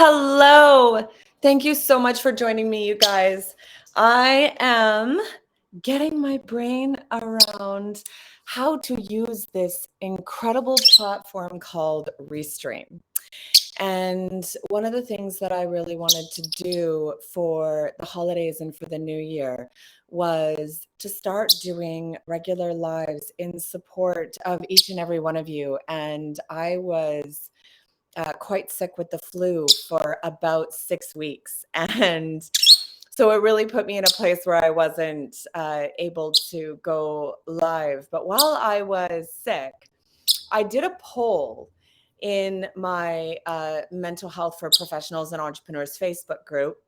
Hello. Thank you so much for joining me, you guys. I am getting my brain around how to use this incredible platform called Restream. And one of the things that I really wanted to do for the holidays and for the new year was to start doing regular lives in support of each and every one of you. And I was quite sick with the flu for about 6 weeks. And so it really put me in a place where I wasn't able to go live. But while I was sick, I did a poll in my mental health for professionals and entrepreneurs Facebook group,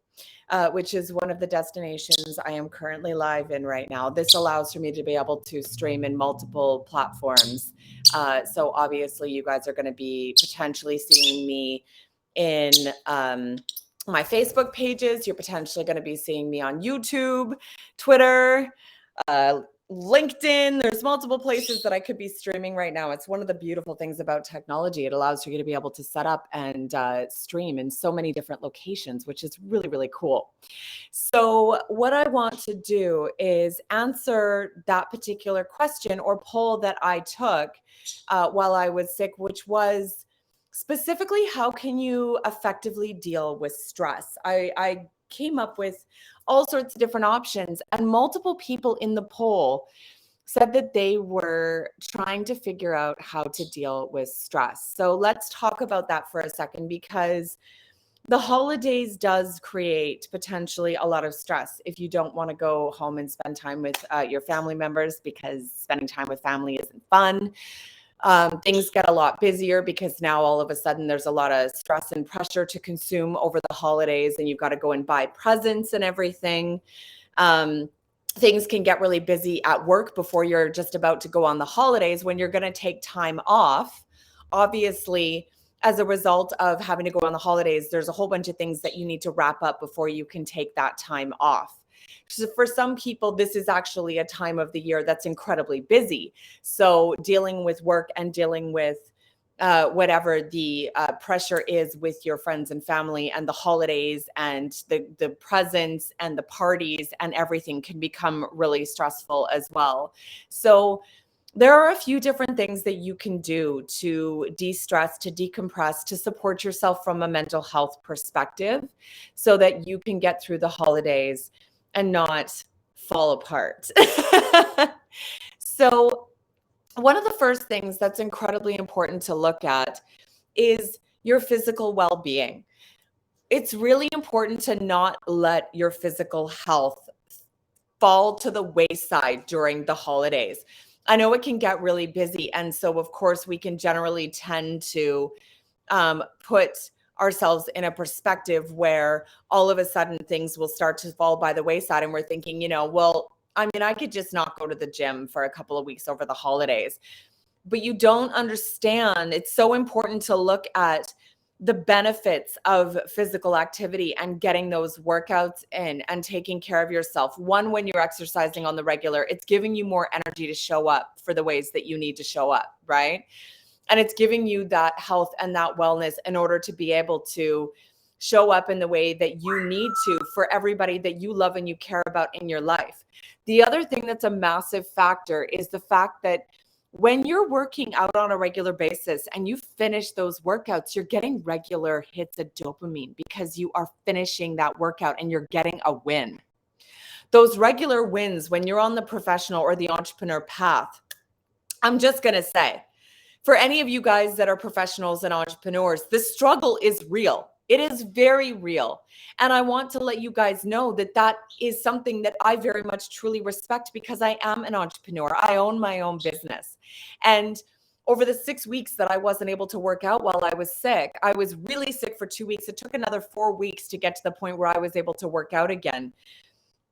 which is one of the destinations I am currently live in right now. This allows for me to be able to stream in multiple platforms. So obviously you guys are going to be potentially seeing me in my Facebook pages. You're potentially going to be seeing me on YouTube, Twitter, LinkedIn. There's multiple places that I could be streaming right now. It's one of the beautiful things about technology. It allows you to be able to set up and stream in so many different locations, which is really, really cool. So what I want to do is answer that particular question or poll that I took while I was sick, which was specifically, how can you effectively deal with stress? I came up with all sorts of different options, and multiple people in the poll said that they were trying to figure out how to deal with stress. So let's talk about that for a second, because the holidays does create potentially a lot of stress if you don't want to go home and spend time with your family members, because spending time with family isn't fun. Things get a lot busier because now all of a sudden there's a lot of stress and pressure to consume over the holidays, and you've got to go and buy presents and everything. Things can get really busy at work before you're just about to go on the holidays, when you're going to take time off. Obviously, as a result of having to go on the holidays, there's a whole bunch of things that you need to wrap up before you can take that time off. So for some people, this is actually a time of the year that's incredibly busy. So dealing with work and dealing with whatever the pressure is with your friends and family and the holidays and the presents and the parties and everything can become really stressful as well. So there are a few different things that you can do to de-stress, to decompress, to support yourself from a mental health perspective so that you can get through the holidays and not fall apart. So one of the first things that's incredibly important to look at is your physical well-being. It's really important to not let your physical health fall to the wayside during the holidays. I know it can get really busy. And so, of course, we can generally tend to put ourselves in a perspective where all of a sudden things will start to fall by the wayside. And we're thinking, well, I mean, I could just not go to the gym for a couple of weeks over the holidays. But you don't understand. It's so important to look at the benefits of physical activity and getting those workouts in and taking care of yourself. One, when you're exercising on the regular, it's giving you more energy to show up for the ways that you need to show up, right? And it's giving you that health and that wellness in order to be able to show up in the way that you need to for everybody that you love and you care about in your life. The other thing that's a massive factor is the fact that when you're working out on a regular basis and you finish those workouts, you're getting regular hits of dopamine because you are finishing that workout and you're getting a win. Those regular wins when you're on the professional or the entrepreneur path, I'm just going to say, for any of you guys that are professionals and entrepreneurs, the struggle is real. It is very real. And I want to let you guys know that that is something that I very much truly respect, because I am an entrepreneur. I own my own business. And over the 6 weeks that I wasn't able to work out while I was sick, I was really sick for 2 weeks. It took another 4 weeks to get to the point where I was able to work out again.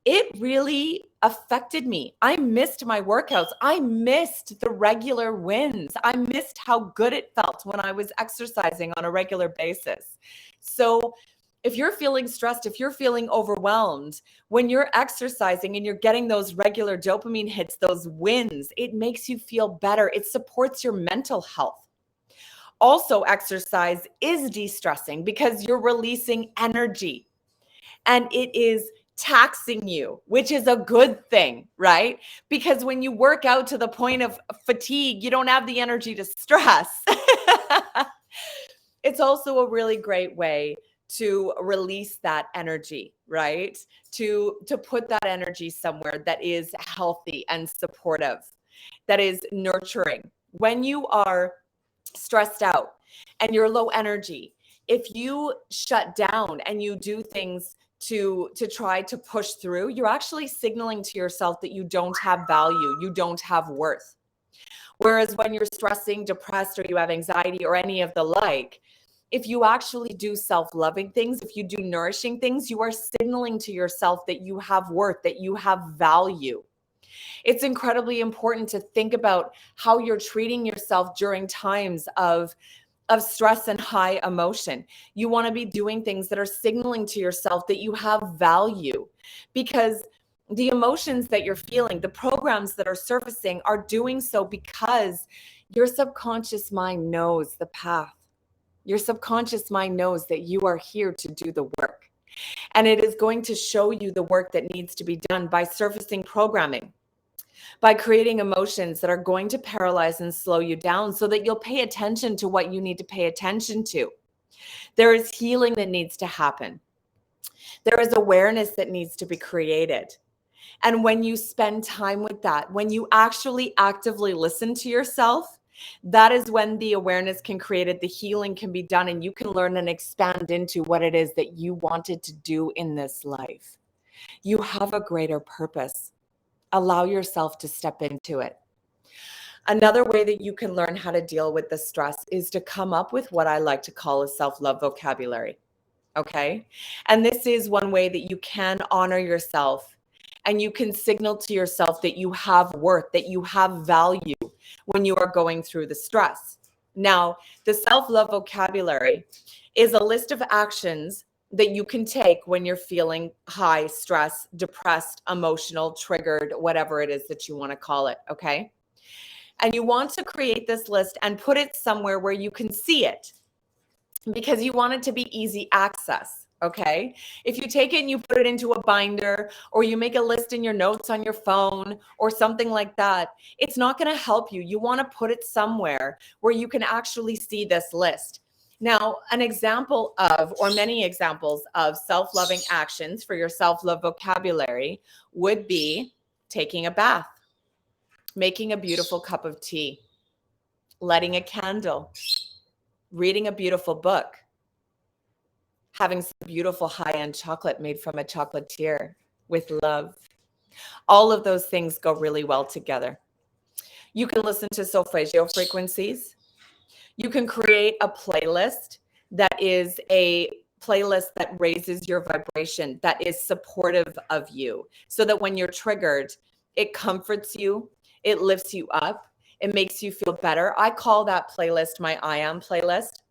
It really affected me. I missed my workouts. I missed the regular wins. I missed how good it felt when I was exercising on a regular basis. So if you're feeling stressed, if you're feeling overwhelmed, when you're exercising and you're getting those regular dopamine hits, those wins, it makes you feel better. It supports your mental health. Also, exercise is de-stressing because you're releasing energy and it is taxing you, which is a good thing, right? Because when you work out to the point of fatigue, you don't have the energy to stress. It's also a really great way to release that energy, right? To put that energy somewhere that is healthy and supportive, that is nurturing. When you are stressed out and you're low energy, if you shut down and you do things to try to push through, you're actually signaling to yourself that you don't have value, you don't have worth. Whereas when you're stressing, depressed, or you have anxiety or any of the like, if you actually do self-loving things, if you do nourishing things, you are signaling to yourself that you have worth, that you have value. It's incredibly important to think about how you're treating yourself during times of stress and high emotion. You want to be doing things that are signaling to yourself that you have value, because the emotions that you're feeling, the programs that are surfacing are doing so because your subconscious mind knows the path. Your subconscious mind knows that you are here to do the work. And it is going to show you the work that needs to be done by surfacing programming, by creating emotions that are going to paralyze and slow you down so that you'll pay attention to what you need to pay attention to. There is healing that needs to happen. There is awareness that needs to be created. And when you spend time with that, when you actually actively listen to yourself, that is when the awareness can create it, the healing can be done, and you can learn and expand into what it is that you wanted to do in this life. You have a greater purpose. Allow yourself to step into it. Another way that you can learn how to deal with the stress is to come up with what I like to call a self-love vocabulary. Okay. And this is one way that you can honor yourself and you can signal to yourself that you have worth, that you have value when you are going through the stress. Now, the self-love vocabulary is a list of actions that you can take when you're feeling high stress, depressed, emotional, triggered, whatever it is that you want to call it. Okay. And you want to create this list and put it somewhere where you can see it, because you want it to be easy access. Okay. If you take it and you put it into a binder, or you make a list in your notes on your phone or something like that, it's not going to help you. You want to put it somewhere where you can actually see this list. Now, an example of, or many examples of self-loving actions for your self-love vocabulary would be taking a bath, making a beautiful cup of tea, lighting a candle, reading a beautiful book, having some beautiful high-end chocolate made from a chocolatier with love. All of those things go really well together. You can listen to solfeggio frequencies. You can create a playlist that is a playlist that raises your vibration, that is supportive of you, so that when you're triggered, it comforts you, it lifts you up, it makes you feel better. I call that playlist my I Am playlist.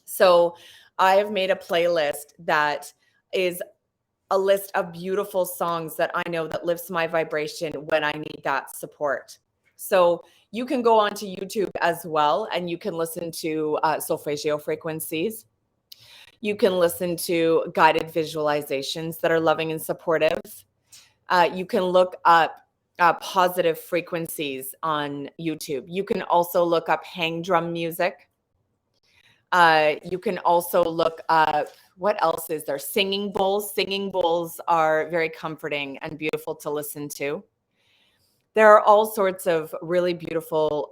So I have made a playlist that is a list of beautiful songs that I know that lifts my vibration when I need that support. So you can go onto YouTube as well, and you can listen to solfeggio frequencies. You can listen to guided visualizations that are loving and supportive. You can look up positive frequencies on YouTube. You can also look up hang drum music. You can also look up, what else is there? Singing bowls. Singing bowls are very comforting and beautiful to listen to. There are all sorts of really beautiful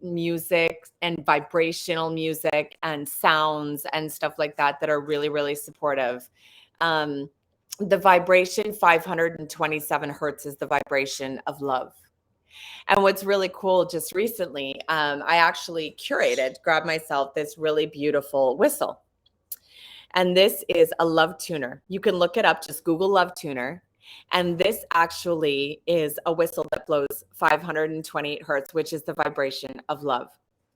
music and vibrational music and sounds and stuff like that that are really, really supportive. The vibration 527 hertz is the vibration of love. And what's really cool, just recently, I actually grabbed myself this really beautiful whistle. And this is a love tuner. You can look it up, just Google love tuner. And this actually is a whistle that blows 528 hertz, which is the vibration of love.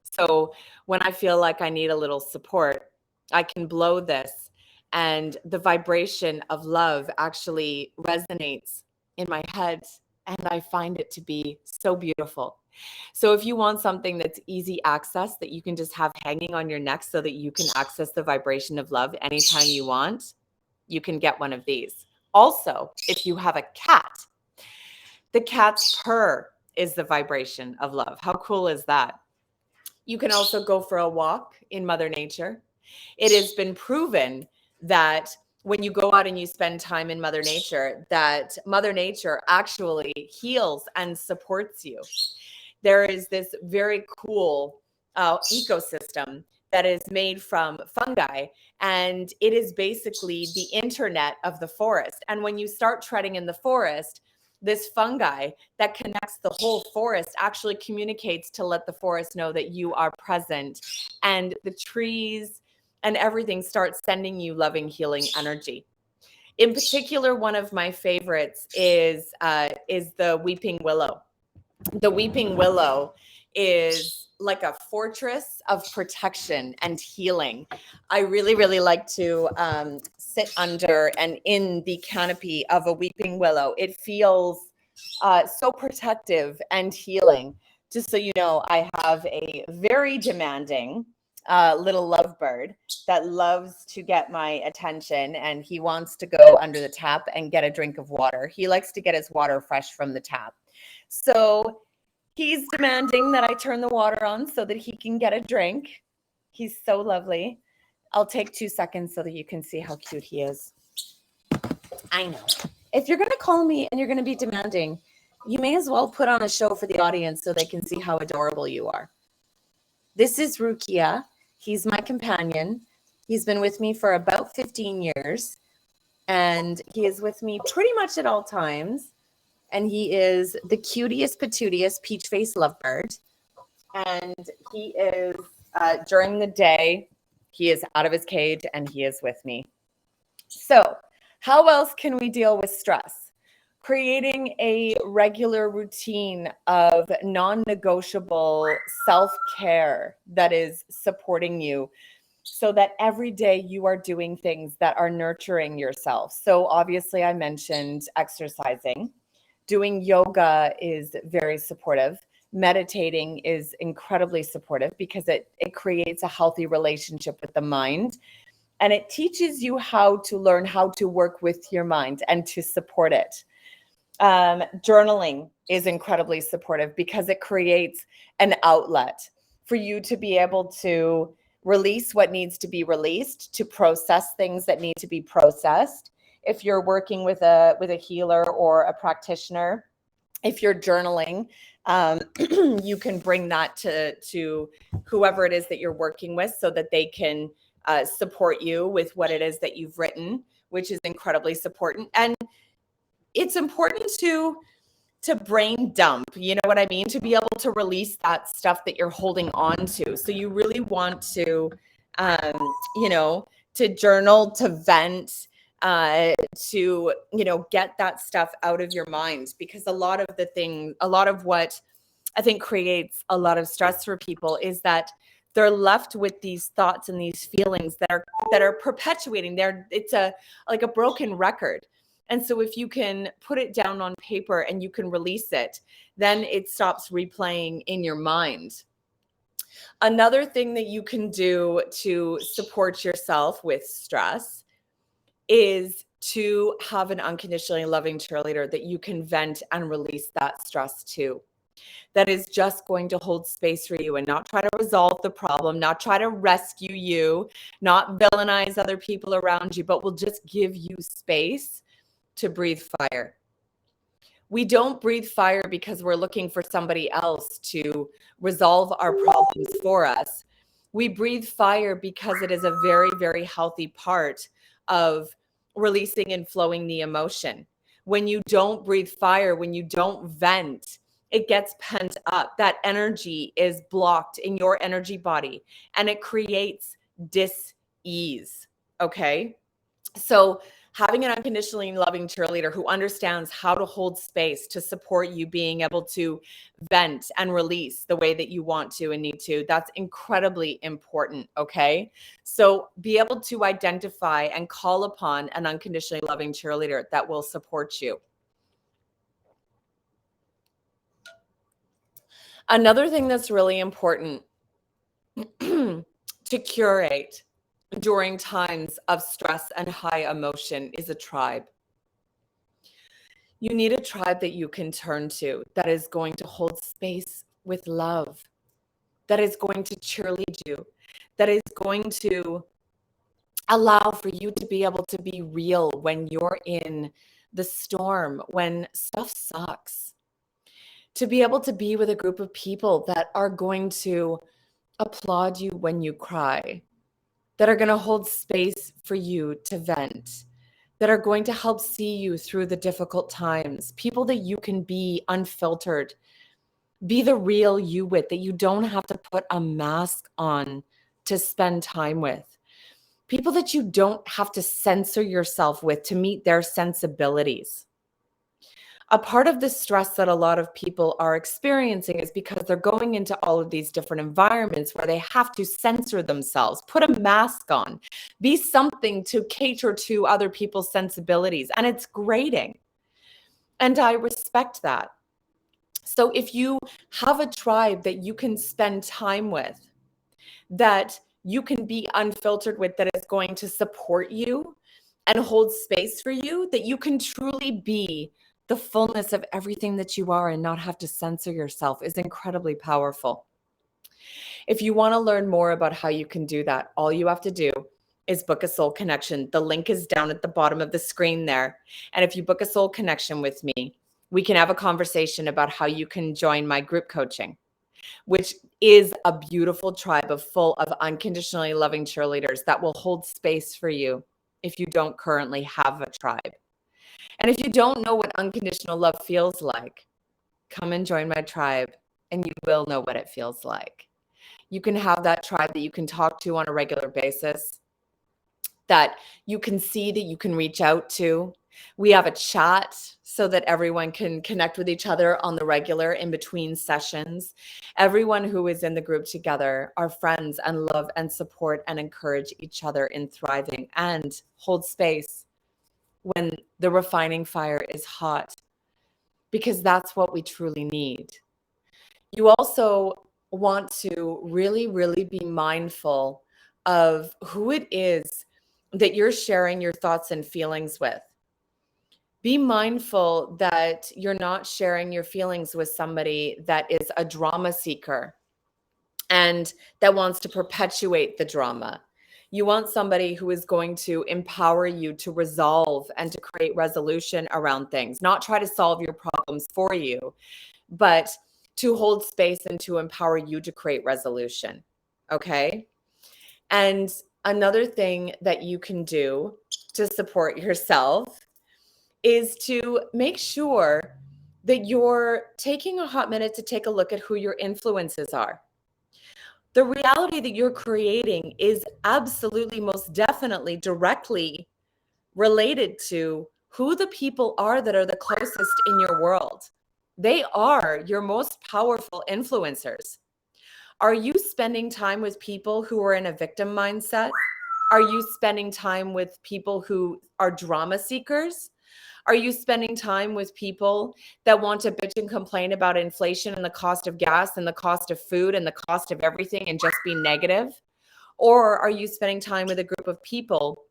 So when I feel like I need a little support, I can blow this, and the vibration of love actually resonates in my head and I find it to be so beautiful. So if you want something that's easy access that you can just have hanging on your neck so that you can access the vibration of love anytime you want, you can get one of these. Also, if you have a cat, the cat's purr is the vibration of love. How cool is that? You can also go for a walk in Mother Nature. It has been proven that when you go out and you spend time in Mother Nature, that Mother Nature actually heals and supports you. There is this very cool ecosystem that is made from fungi, and it is basically the internet of the forest. And when you start treading in the forest, this fungi that connects the whole forest actually communicates to let the forest know that you are present, and the trees and everything starts sending you loving, healing energy. In particular, one of my favorites is the weeping willow. The weeping willow is like a fortress of protection and healing. I really, really like to sit under and in the canopy of a weeping willow. It feels so protective and healing. Just so you know, I have a very demanding little lovebird that loves to get my attention, and he wants to go under the tap and get a drink of water. He likes to get his water fresh from the tap. So he's demanding that I turn the water on so that he can get a drink. He's so lovely. I'll take 2 seconds so that you can see how cute he is. I know. If you're going to call me and you're going to be demanding, you may as well put on a show for the audience so they can see how adorable you are. This is Rukia. He's my companion. He's been with me for about 15 years, and he is with me pretty much at all times. And he is the cutest, patootiest, peach-faced lovebird. And he is, during the day, he is out of his cage and he is with me. So how else can we deal with stress? Creating a regular routine of non-negotiable self-care that is supporting you, so that every day you are doing things that are nurturing yourself. So obviously I mentioned exercising. Doing yoga is very supportive. Meditating is incredibly supportive because it creates a healthy relationship with the mind. And it teaches you how to learn how to work with your mind and to support it. Journaling is incredibly supportive because it creates an outlet for you to be able to release what needs to be released, to process things that need to be processed. If you're working with a healer or a practitioner, if you're journaling, you can bring that to whoever it is that you're working with so that they can support you with what it is that you've written, which is incredibly important. And it's important to brain dump, you know what I mean? To be able to release that stuff that you're holding on to. So you really want to, to journal, to vent, to, get that stuff out of your mind, because a lot of what I think creates a lot of stress for people is that they're left with these thoughts and these feelings that are perpetuating. It's like a broken record. And so if you can put it down on paper and you can release it, then it stops replaying in your mind. Another thing that you can do to support yourself with stress is to have an unconditionally loving cheerleader that you can vent and release that stress to. That is just going to hold space for you and not try to resolve the problem, not try to rescue you, not villainize other people around you, but will just give you space to breathe fire. We don't breathe fire because we're looking for somebody else to resolve our problems for us. We breathe fire because it is a very, very healthy part of releasing and flowing the emotion. When you don't breathe fire, when you don't vent, it gets pent up. That energy is blocked in your energy body and it creates dis-ease. Okay. So having an unconditionally loving cheerleader who understands how to hold space to support you being able to vent and release the way that you want to and need to, that's incredibly important. Okay. So be able to identify and call upon an unconditionally loving cheerleader that will support you. Another thing that's really important to curate during times of stress and high emotion is a tribe. You need a tribe that you can turn to that is going to hold space with love, that is going to cheerlead you, that is going to allow for you to be able to be real when you're in the storm, when stuff sucks. To be able to be with a group of people that are going to applaud you when you cry, that are going to hold space for you to vent, that are going to help see you through the difficult times, people that you can be unfiltered, be the real you with, that you don't have to put a mask on to spend time with. People that you don't have to censor yourself with to meet their sensibilities. A part of the stress that a lot of people are experiencing is because they're going into all of these different environments where they have to censor themselves, put a mask on, be something to cater to other people's sensibilities. And it's grating. And I respect that. So if you have a tribe that you can spend time with, that you can be unfiltered with, that is going to support you and hold space for you, that you can truly be the fullness of everything that you are and not have to censor yourself, is incredibly powerful. If you want to learn more about how you can do that, all you have to do is book a soul connection. The link is down at the bottom of the screen there. And if you book a soul connection with me, we can have a conversation about how you can join my group coaching, which is a beautiful tribe full of unconditionally loving cheerleaders that will hold space for you if you don't currently have a tribe. And if you don't know what unconditional love feels like, come and join my tribe and you will know what it feels like. You can have that tribe that you can talk to on a regular basis, that you can see, that you can reach out to. We have a chat so that everyone can connect with each other on the regular in between sessions. Everyone who is in the group together are friends and love and support and encourage each other in thriving and hold space when the refining fire is hot, because that's what we truly need. You also want to really, really be mindful of who it is that you're sharing your thoughts and feelings with. Be mindful that you're not sharing your feelings with somebody that is a drama seeker and that wants to perpetuate the drama. You want somebody who is going to empower you to resolve and to create resolution around things, not try to solve your problems for you, but to hold space and to empower you to create resolution. Okay. And another thing that you can do to support yourself is to make sure that you're taking a hot minute to take a look at who your influences are. The reality that you're creating is absolutely, most definitely, directly related to who the people are that are the closest in your world. They are your most powerful influencers. Are you spending time with people who are in a victim mindset? Are you spending time with people who are drama seekers? Are you spending time with people that want to bitch and complain about inflation and the cost of gas and the cost of food and the cost of everything and just be negative? Or are you spending time with a group of people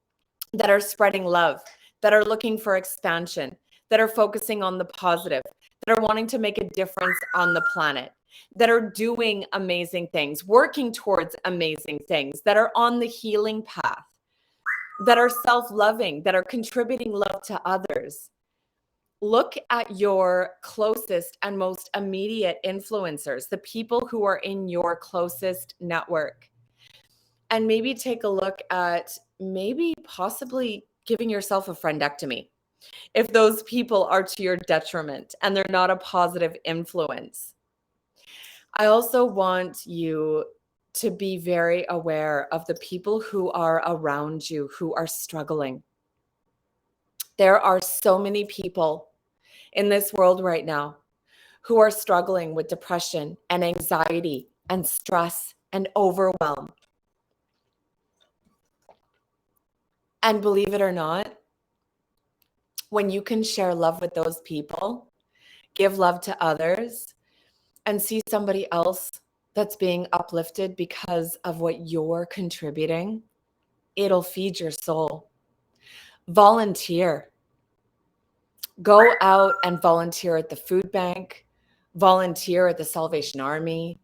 that are spreading love, that are looking for expansion, that are focusing on the positive, that are wanting to make a difference on the planet, that are doing amazing things, working towards amazing things, that are on the healing path, that are self-loving, that are contributing love to others? Look at your closest and most immediate influencers, the people who are in your closest network, and maybe take a look at maybe possibly giving yourself a friendectomy if those people are to your detriment and they're not a positive influence. I also want you to be very aware of the people who are around you who are struggling. There are so many people in this world right now who are struggling with depression and anxiety and stress and overwhelm. And believe it or not, when you can share love with those people, give love to others, and see somebody else that's being uplifted because of what you're contributing, it'll feed your soul. Volunteer. Go out and volunteer at the food bank, volunteer at the Salvation Army,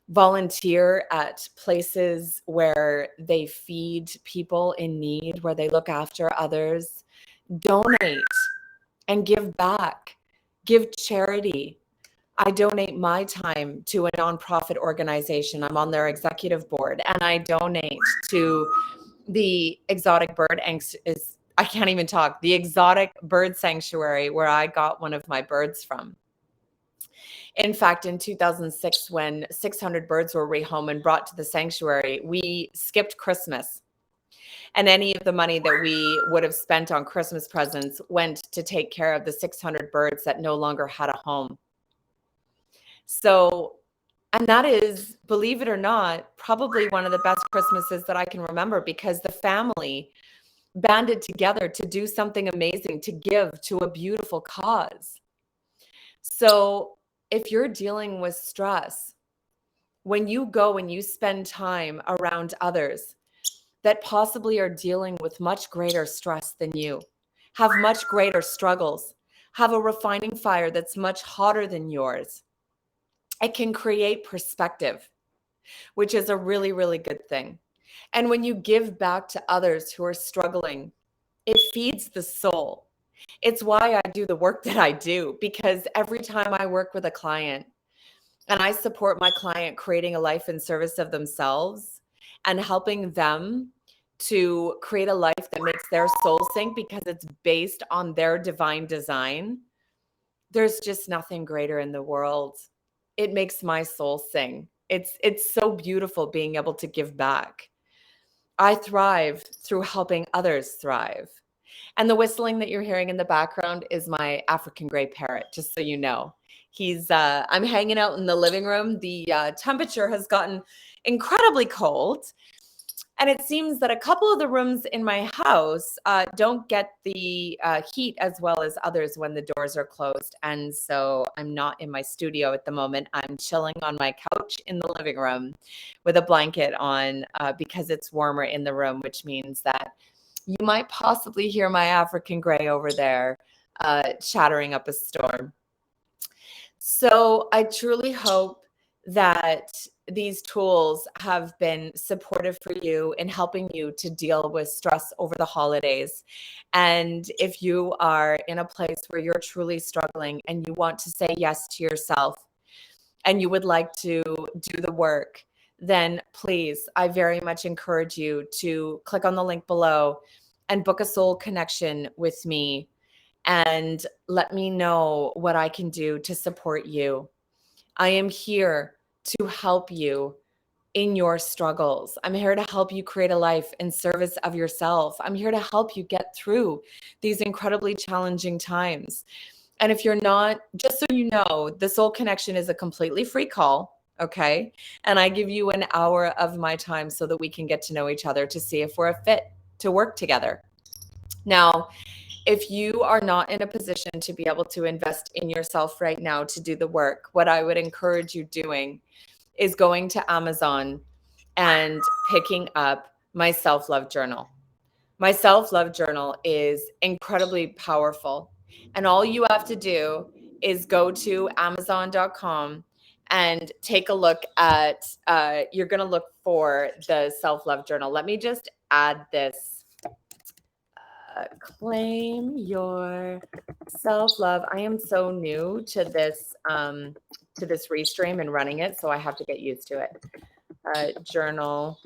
volunteer at places where they feed people in need, where they look after others. Donate and give back. Give charity. I donate my time to a nonprofit organization. I'm on their executive board, and I donate to the exotic bird is I can't even talk. The exotic bird sanctuary where I got one of my birds from. In fact, in 2006, when 600 birds were rehomed and brought to the sanctuary, we skipped Christmas. And any of the money that we would have spent on Christmas presents went to take care of the 600 birds that no longer had a home. So, and that is, believe it or not, probably one of the best Christmases that I can remember, because the family banded together to do something amazing, to give to a beautiful cause. So if you're dealing with stress, when you go and you spend time around others that possibly are dealing with much greater stress than you, have much greater struggles, have a refining fire that's much hotter than yours, it can create perspective, which is a really, really good thing. And when you give back to others who are struggling, it feeds the soul. It's why I do the work that I do, because every time I work with a client and I support my client creating a life in service of themselves and helping them to create a life that makes their soul sing because it's based on their divine design, there's just nothing greater in the world. It makes my soul sing. It's so beautiful being able to give back. I thrive through helping others thrive. And the whistling that you're hearing in the background is my African gray parrot, just so you know. I'm hanging out in the living room. The temperature has gotten incredibly cold. And it seems that a couple of the rooms in my house don't get the heat as well as others when the doors are closed. And so I'm not in my studio at the moment. I'm chilling on my couch in the living room with a blanket on because it's warmer in the room, which means that you might possibly hear my African gray over there chattering up a storm. So I truly hope that these tools have been supportive for you in helping you to deal with stress over the holidays. And if you are in a place where you're truly struggling and you want to say yes to yourself and you would like to do the work, then please, I very much encourage you to click on the link below and book a soul connection with me and let me know what I can do to support you. I am here to help you in your struggles. I'm here to help you create a life in service of yourself. I'm here to help you get through these incredibly challenging times. And if you're not, just so you know, the Soul Connection is a completely free call, okay? And I give you an hour of my time so that we can get to know each other to see if we're a fit to work together. Now, if you are not in a position to be able to invest in yourself right now to do the work, what I would encourage you doing is going to Amazon and picking up my self-love journal. My self-love journal is incredibly powerful. And all you have to do is go to Amazon.com and take a look at, you're going to look for the self-love journal. Let me just add this. Claim your self-love. I am so new to this restream and running it, so I have to get used to it. Journal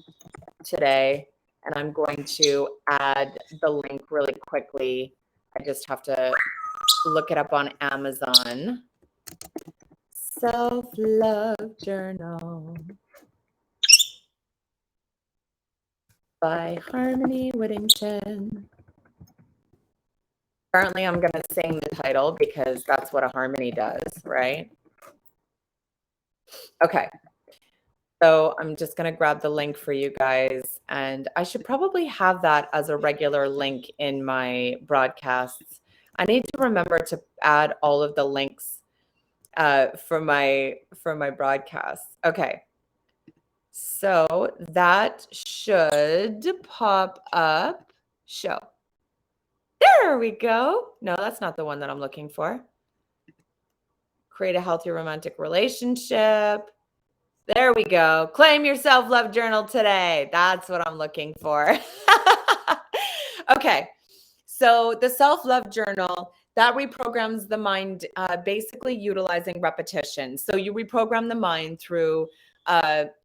today, and I'm going to add the link really quickly. I just have to look it up on Amazon. Self-love journal by Harmony Whittington. Apparently, I'm going to sing the title because that's what a harmony does, right? Okay. So I'm just going to grab the link for you guys. And I should probably have that as a regular link in my broadcasts. I need to remember to add all of the links for my broadcasts. Okay. So that should pop up. Show. There we go. No, that's not the one that I'm looking for. Create a healthy romantic relationship. There we go. Claim your self-love journal today. That's what I'm looking for. Okay. So the self-love journal, that reprograms the mind, basically utilizing repetition. So you reprogram the mind through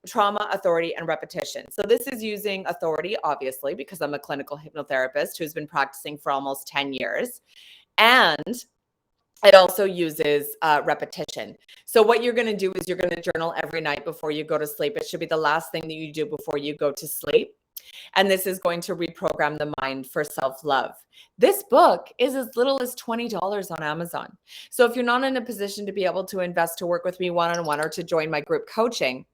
trauma, authority, and repetition. So this is using authority, obviously, because I'm a clinical hypnotherapist who's been practicing for almost 10 years. And it also uses repetition. So what you're going to do is you're going to journal every night before you go to sleep. It should be the last thing that you do before you go to sleep. And this is going to reprogram the mind for self-love. This book is as little as $20 on Amazon. So if you're not in a position to be able to invest to work with me one-on-one or to join my group coaching,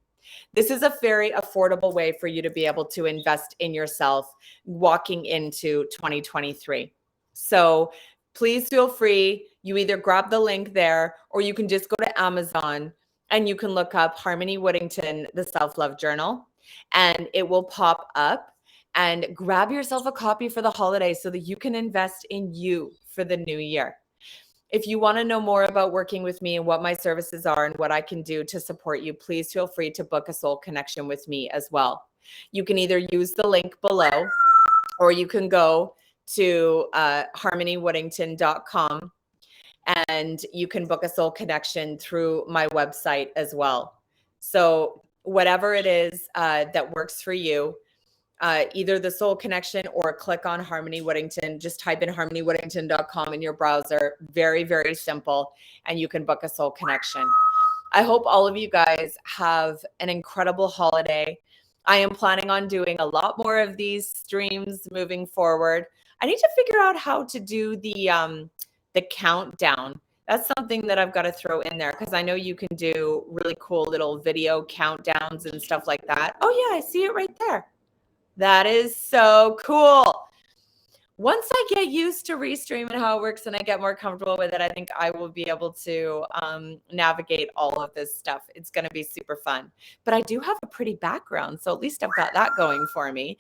this is a very affordable way for you to be able to invest in yourself walking into 2023. So please feel free. You either grab the link there or you can just go to Amazon and you can look up Harmony Whittington, the Self-Love Journal, and it will pop up. And grab yourself a copy for the holidays so that you can invest in you for the new year. If you want to know more about working with me and what my services are and what I can do to support you, please feel free to book a soul connection with me as well. You can either use the link below or you can go to harmonywhittington.com and you can book a soul connection through my website as well. So whatever it is that works for you, either the soul connection or click on Harmony Whittington. Just type in harmonywhittington.com in your browser. Very, very simple. And you can book a soul connection. I hope all of you guys have an incredible holiday. I am planning on doing a lot more of these streams moving forward. I need to figure out how to do the countdown. That's something that I've got to throw in there because I know you can do really cool little video countdowns and stuff like that. Oh yeah, I see it right there. That is so cool. Once I get used to Restream and how it works and I get more comfortable with it, I think I will be able to navigate all of this stuff. It's going to be super fun. But I do have a pretty background, so at least I've got that going for me.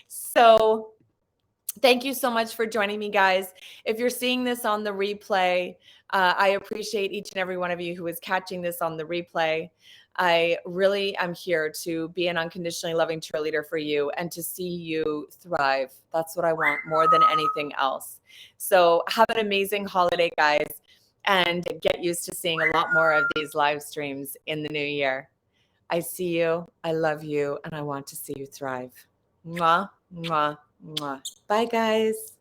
So thank you so much for joining me, guys. If you're seeing this on the replay, I appreciate each and every one of you who is catching this on the replay. I really am here to be an unconditionally loving cheerleader for you and to see you thrive. That's what I want more than anything else. So have an amazing holiday, guys, and get used to seeing a lot more of these live streams in the new year. I see you, I love you, and I want to see you thrive. Mwah, mwah, mwah. Bye, guys.